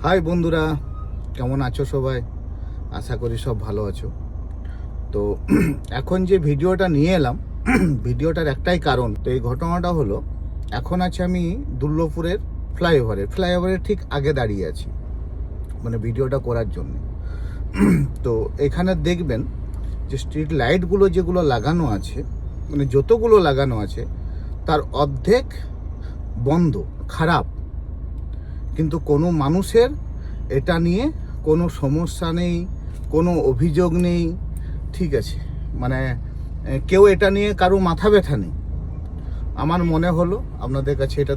High বন্ধুরা, কেমন আছো সবাই? আশা করি সব ভালো আছো। তো এখন যে ভিডিওটা নিয়ে এলাম, ভিডিওটার একটাই কারণ। তো এই ঘটনাটা হলো, এখন আছে আমি দুর্লভপুরের ফ্লাইওভারের ঠিক আগে দাঁড়িয়ে আছি, মানে ভিডিওটা করার জন্য। তো এখানে দেখবেন যে স্ট্রিট লাইটগুলো যেগুলো লাগানো আছে, মানে যতগুলো লাগানো আছে তার অর্ধেক বন্ধ, খারাপ। কিন্তু কোনো মানুষের এটা নিয়ে কোনো সমস্যা নেই, কোনো অভিযোগ নেই, ঠিক আছে? মানে কেউ এটা নিয়ে কারো মাথা ব্যথা নেই। আমার মনে হলো আপনাদের কাছে এটা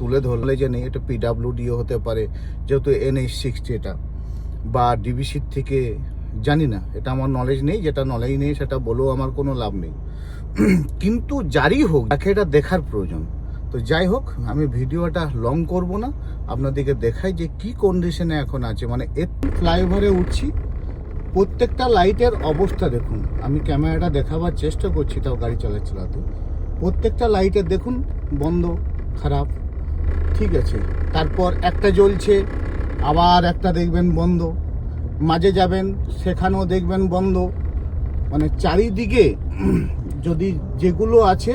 তুলে ধরলে যে নেই, এটা পিডাব্লিউডিও হতে পারে, যেহেতু NH60 এটা, বা ডিবিসির থেকে, জানি না, এটা আমার নলেজ নেই। যেটা নলেজ নেই সেটা বলেও আমার কোনো লাভ নেই। কিন্তু যারই হোক, তাকে এটা দেখার প্রয়োজন। তো যাই হোক, আমি ভিডিওটা লং করব না, আপনাদেরকে দেখাই যে কি কন্ডিশনে এখন আছে। মানে ফ্লাইওভারে উঠছি, প্রত্যেকটা লাইটের অবস্থা দেখুন। আমি ক্যামেরাটা দেখাবার চেষ্টা করছি, তাও গাড়ি চালাতে প্রত্যেকটা লাইটের দেখুন বন্ধ, খারাপ, ঠিক আছে? তারপর একটা জ্বলছে, আবার একটা দেখবেন বন্ধ, মাঝে যাবেন সেখানেও দেখবেন বন্ধ। মানে চারিদিকে যদি যেগুলো আছে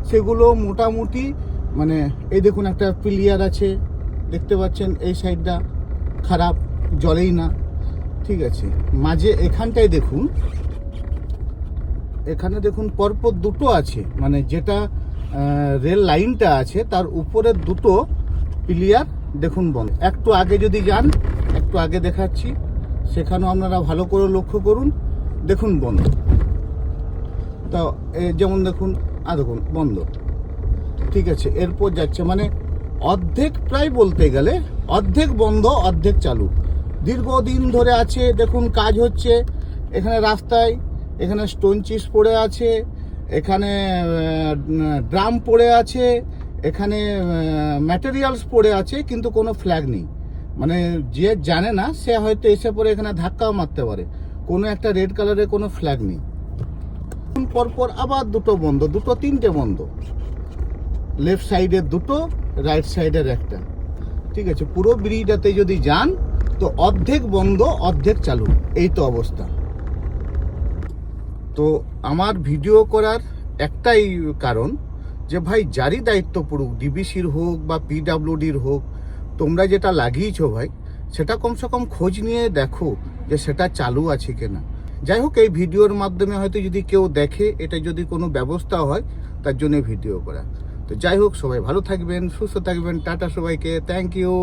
সেগুলো মোটামুটি, মানে এই দেখুন একটা পিলিয়ার আছে, দেখতে পাচ্ছেন, এই সাইডটা খারাপ, জ্বলেই না, ঠিক আছে? মাঝে এখানটায় দেখুন, এখানে দেখুন পরপর দুটো আছে, মানে যেটা রেল লাইনটা আছে তার উপরের দুটো পিলিয়ার দেখুন বন্ধ। একটু আগে যদি যান, একটু আগে দেখাচ্ছি, সেখানেও আপনারা ভালো করে লক্ষ্য করুন, দেখুন বন্ধ। তো যেমন দেখুন, দেখুন বন্ধ, ঠিক আছে? এরপর যাচ্ছে, মানে অর্ধেক, প্রায় বলতে গেলে অর্ধেক বন্ধ, অর্ধেক চালু, দীর্ঘদিন ধরে আছে। দেখুন কাজ হচ্ছে এখানে রাস্তায়, এখানে স্টোন চিজ পড়ে আছে, এখানে ড্রাম পড়ে আছে, এখানে ম্যাটেরিয়ালস পড়ে আছে, কিন্তু কোনো ফ্ল্যাগ নেই। মানে যে জানে না সে হয়তো এসে পরে এখানে ধাক্কাও মারতে পারে, কোনো একটা রেড কালারের কোনো ফ্ল্যাগ নেই। পরপর আবার দুটো বন্ধ, দুটো তিনটে বন্ধ, লেফট সাইডের দুটো, রাইট সাইডের একটা, ঠিক আছে? পুরো ব্রিজটাতে যদি যান তো অর্ধেক বন্ধ, অর্ধেক চালু, এই তো অবস্থা। তো আমার ভিডিও করার একটাই কারণ, যে ভাই যারই দায়িত্ব পড়ুক, ডিবিসির হোক বা পিডাব্লিউডির হোক, তোমরা যেটা লাগিয়েছো ভাই, সেটা কমসে কম খোঁজ নিয়ে দেখো যে সেটা চালু আছে কিনা। যাই হোক, এই ভিডিওর মাধ্যমে হয়তো যদি কেউ দেখে, এটা যদি কোনো ব্যবস্থা হয়, তার জন্য ভিডিও করা। তো যাই হোক, সবাই ভালো থাকবেন, সুস্থ থাকবেন, টাটা সবাইকে, থ্যাংক ইউ।